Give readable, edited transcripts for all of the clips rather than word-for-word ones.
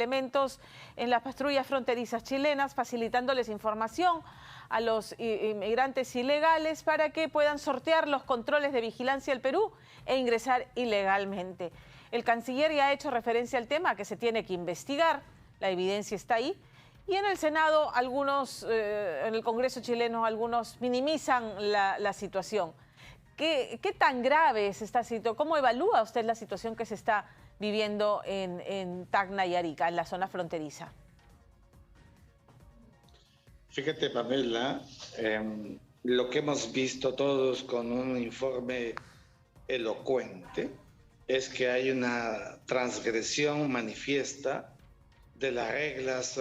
elementos en las patrullas fronterizas chilenas, facilitándoles información a los inmigrantes ilegales para que puedan sortear los controles de vigilancia al Perú e ingresar ilegalmente. El canciller ya ha hecho referencia al tema, que se tiene que investigar, la evidencia está ahí. Y en el Senado, en el Congreso chileno, algunos minimizan la situación. ¿Qué tan grave es esta situación? ¿Cómo evalúa usted la situación que se está viviendo en Tacna y Arica, en la zona fronteriza? Fíjate, Pamela, lo que hemos visto todos con un informe elocuente es que hay una transgresión manifiesta de las reglas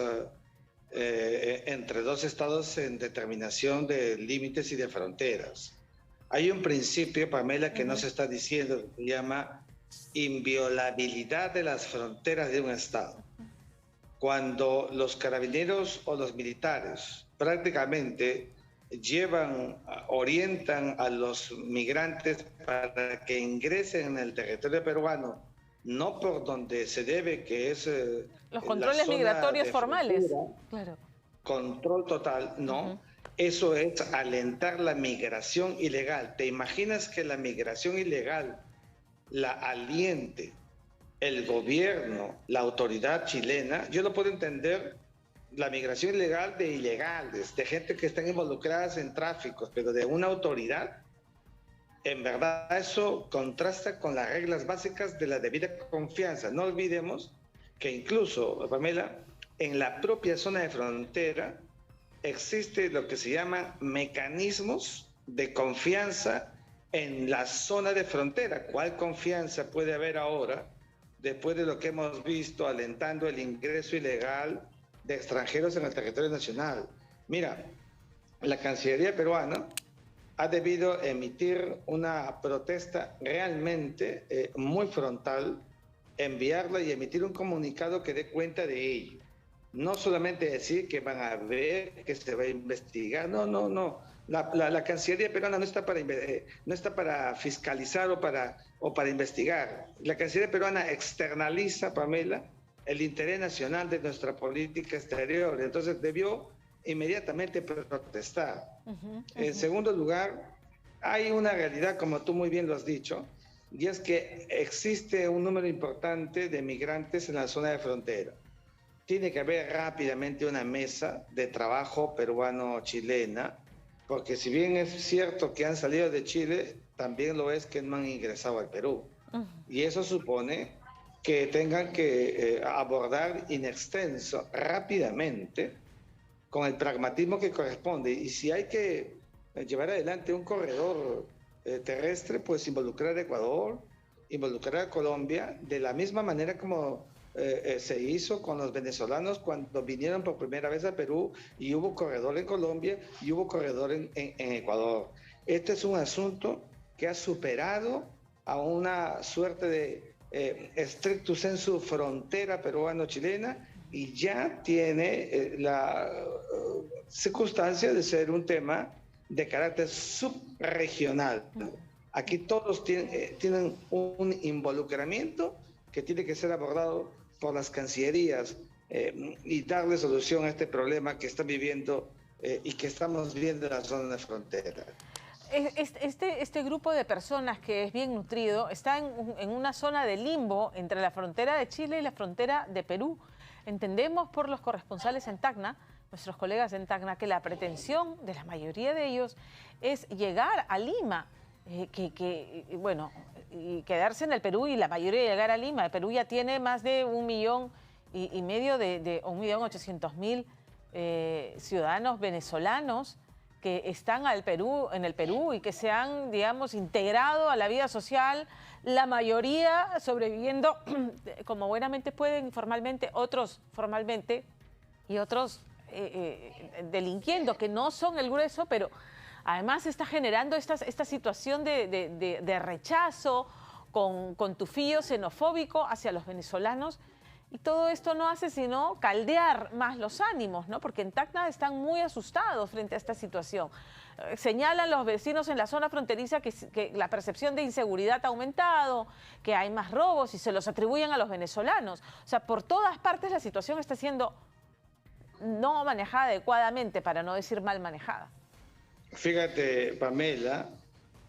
entre dos estados en determinación de límites y de fronteras. Hay un principio, Pamela, que no se está diciendo, que se llama inviolabilidad de las fronteras de un estado. Cuando los carabineros o los militares prácticamente orientan a los migrantes para que ingresen en el territorio peruano, no por donde se debe, que es los controles migratorios formales, claro. Control total, no. Eso es alentar la migración ilegal. ¿Te imaginas que la migración ilegal la aliente el gobierno, la autoridad chilena? Yo no puedo entender la migración ilegal de ilegales, de gente que están involucradas en tráficos, pero de una autoridad. En verdad eso contrasta con las reglas básicas de la debida confianza. No olvidemos que incluso, Pamela, en la propia zona de frontera existe lo que se llama mecanismos de confianza en la zona de frontera. ¿Cuál confianza puede haber ahora después de lo que hemos visto alentando el ingreso ilegal de extranjeros en el territorio nacional? Mira, la Cancillería peruana ha debido emitir una protesta realmente muy frontal, enviarla y emitir un comunicado que dé cuenta de ello. No solamente decir que van a ver, que se va a investigar, no. La Cancillería peruana no está para fiscalizar o para investigar. La Cancillería peruana externaliza, Pamela, el interés nacional de nuestra política exterior. Entonces debió inmediatamente protestar. En segundo lugar, hay una realidad, como tú muy bien lo has dicho, y es que existe un número importante de migrantes en la zona de frontera. Tiene que haber rápidamente una mesa de trabajo peruano-chilena, porque si bien es cierto que han salido de Chile, también lo es que no han ingresado al Perú. Y eso supone que tengan que abordar in extenso, rápidamente, con el pragmatismo que corresponde. Y si hay que llevar adelante un corredor terrestre, pues involucrar a Ecuador, involucrar a Colombia, de la misma manera como se hizo con los venezolanos cuando vinieron por primera vez a Perú y hubo corredor en Colombia y hubo corredor en Ecuador. Este es un asunto que ha superado a una suerte de stricto sensu frontera peruano-chilena y ya tiene la circunstancia de ser un tema de carácter subregional. Aquí todos tienen un involucramiento que tiene que ser abordado por las cancillerías y darle solución a este problema que están viviendo y que estamos viendo en la zona de frontera. Este grupo de personas que es bien nutrido está en una zona de limbo entre la frontera de Chile y la frontera de Perú. Entendemos por los corresponsales en Tacna, nuestros colegas en Tacna, que la pretensión de la mayoría de ellos es llegar a Lima, y quedarse en el Perú, y la mayoría llegar a Lima. El Perú ya tiene más de 1,5 millones de 1.800.000 ciudadanos venezolanos que están en el Perú y que se han, digamos, integrado a la vida social, la mayoría sobreviviendo como buenamente pueden, informalmente, otros formalmente y otros delinquiendo, que no son el grueso, pero además está generando esta situación de rechazo con tufillo xenofóbico hacia los venezolanos Y todo esto no hace sino caldear más los ánimos, ¿no? Porque en Tacna están muy asustados frente a esta situación. Señalan los vecinos en la zona fronteriza que la percepción de inseguridad ha aumentado, que hay más robos y se los atribuyen a los venezolanos. O sea, por todas partes la situación está siendo no manejada adecuadamente, para no decir mal manejada. Fíjate, Pamela,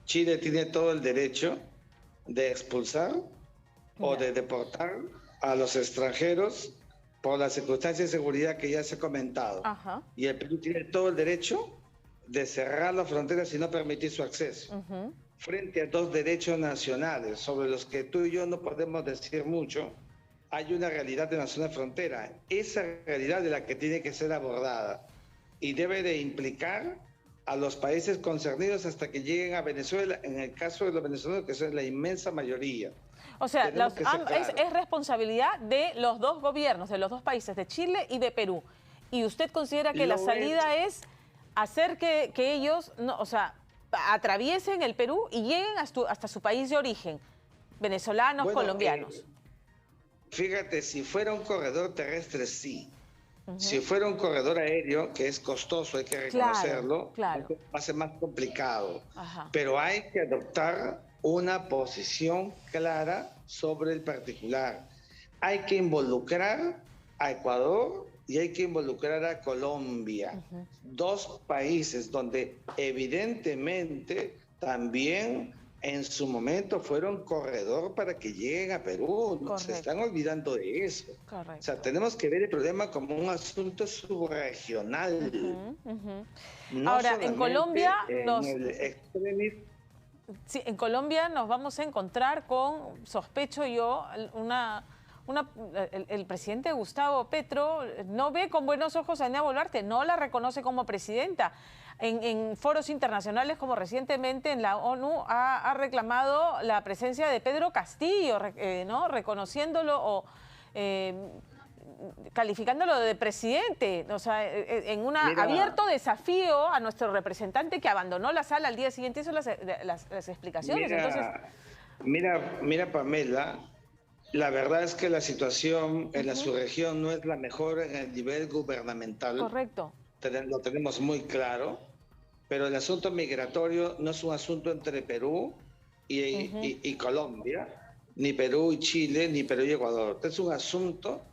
Chile tiene todo el derecho de expulsar o de deportar a los extranjeros por las circunstancias de seguridad que ya se ha comentado. Ajá. Y el Perú tiene todo el derecho de cerrar las fronteras y no permitir su acceso. Frente a dos derechos nacionales sobre los que tú y yo no podemos decir mucho, hay una realidad en la zona de frontera. Esa realidad es la que tiene que ser abordada y debe de implicar a los países concernidos hasta que lleguen a Venezuela, en el caso de los venezolanos, que son la inmensa mayoría. O sea, es responsabilidad de los dos gobiernos, de los dos países, de Chile y de Perú. ¿Y usted considera que la salida es hacer que ellos, no, o sea, atraviesen el Perú y lleguen hasta su país de origen, venezolanos, colombianos? Fíjate, si fuera un corredor terrestre, sí. Si fuera un corredor aéreo, que es costoso, hay que reconocerlo, va a ser más complicado. Pero hay que adoptar una posición clara sobre el particular. Hay que involucrar a Ecuador y hay que involucrar a Colombia. Dos países donde evidentemente también en su momento fueron corredor para que lleguen a Perú. Correcto. Se están olvidando de eso. Correcto. O sea, tenemos que ver el problema como un asunto subregional. No ahora, en Colombia sí, en Colombia nos vamos a encontrar con, sospecho yo, el presidente Gustavo Petro no ve con buenos ojos a Dina Boluarte, no la reconoce como presidenta. En foros internacionales, como recientemente en la ONU, ha reclamado la presencia de Pedro Castillo, ¿no? Reconociéndolo o calificándolo de presidente, o sea, en un abierto desafío a nuestro representante que abandonó la sala al día siguiente, hizo las explicaciones. Mira, Pamela, la verdad es que la situación en la subregión no es la mejor en el nivel gubernamental. Correcto. Lo tenemos muy claro, pero el asunto migratorio no es un asunto entre Perú y Colombia, ni Perú y Chile, ni Perú y Ecuador. Es un asunto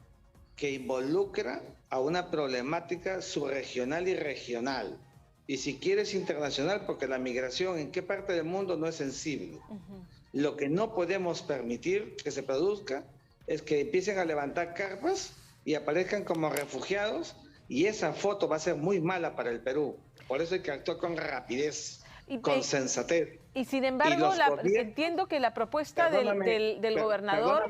que involucra a una problemática subregional y regional. Y si quieres internacional, porque la migración en qué parte del mundo no es sensible. Lo que no podemos permitir que se produzca es que empiecen a levantar carpas y aparezcan como refugiados, y esa foto va a ser muy mala para el Perú. Por eso hay que actuar con rapidez, con sensatez. Y sin embargo, entiendo que la propuesta del gobernador...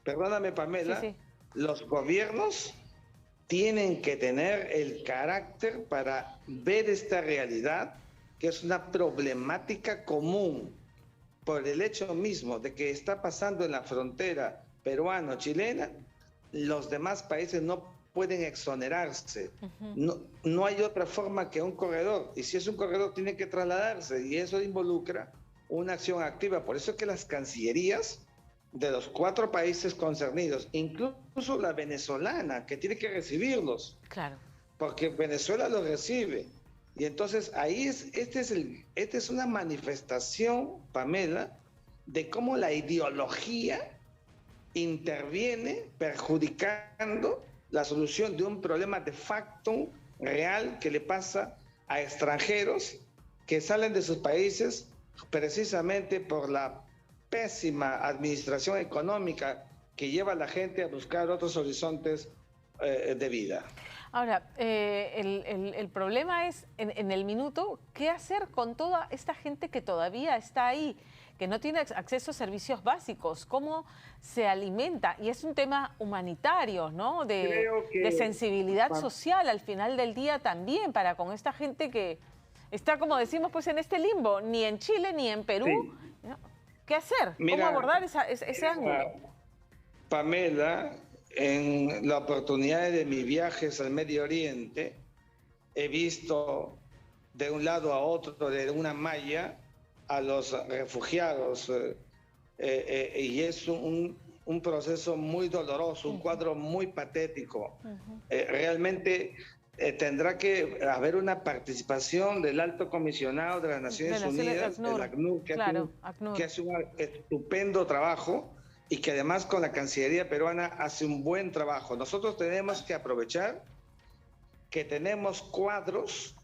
Perdóname, Pamela. Sí. Los gobiernos tienen que tener el carácter para ver esta realidad, que es una problemática común, por el hecho mismo de que está pasando en la frontera peruano-chilena. Los demás países no pueden exonerarse. No hay otra forma que un corredor, y si es un corredor tiene que trasladarse, y eso involucra una acción activa. Por eso es que las cancillerías de los 4 países concernidos, incluso la venezolana, que tiene que recibirlos, porque Venezuela los recibe. Y entonces ahí esta es una manifestación, Pamela, de cómo la ideología interviene perjudicando la solución de un problema de facto real que le pasa a extranjeros que salen de sus países precisamente por la pésima administración económica que lleva a la gente a buscar otros horizontes de vida. Ahora, el problema es, en el minuto, ¿qué hacer con toda esta gente que todavía está ahí, que no tiene acceso a servicios básicos? ¿Cómo se alimenta? Y es un tema humanitario, ¿no? De sensibilidad social al final del día también, para con esta gente que está, como decimos, pues en este limbo, ni en Chile ni en Perú. Sí. ¿Qué hacer? ¿Cómo abordar ese ángulo? Pamela, en la oportunidad de mis viajes al Medio Oriente, he visto de un lado a otro de una malla a los refugiados, y es un proceso muy doloroso, un cuadro muy patético. Realmente tendrá que haber una participación del alto comisionado de las Naciones Unidas, el ACNUR, que hace un estupendo trabajo y que además con la Cancillería peruana hace un buen trabajo. Nosotros tenemos que aprovechar que tenemos cuadros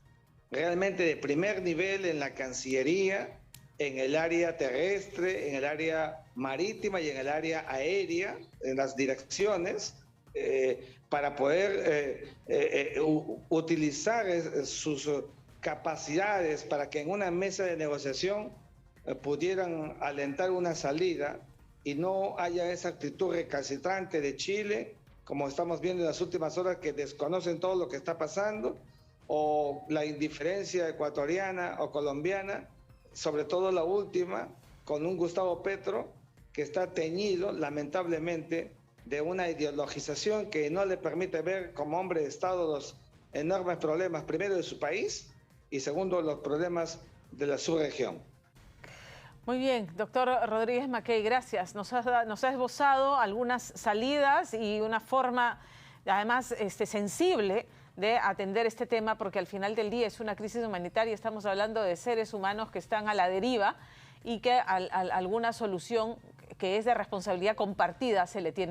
realmente de primer nivel en la Cancillería, en el área terrestre, en el área marítima y en el área aérea, en las direcciones, para poder utilizar sus capacidades para que en una mesa de negociación pudieran alentar una salida y no haya esa actitud recalcitrante de Chile, como estamos viendo en las últimas horas, que desconocen todo lo que está pasando, o la indiferencia ecuatoriana o colombiana, sobre todo la última, con un Gustavo Petro que está teñido, lamentablemente, de una ideologización que no le permite ver como hombre de Estado los enormes problemas, primero de su país y segundo los problemas de la subregión. Muy bien, doctor Rodríguez Mackey, gracias. Nos ha esbozado algunas salidas y una forma, además, sensible de atender este tema, porque al final del día es una crisis humanitaria, estamos hablando de seres humanos que están a la deriva y que alguna solución que es de responsabilidad compartida se le tiene.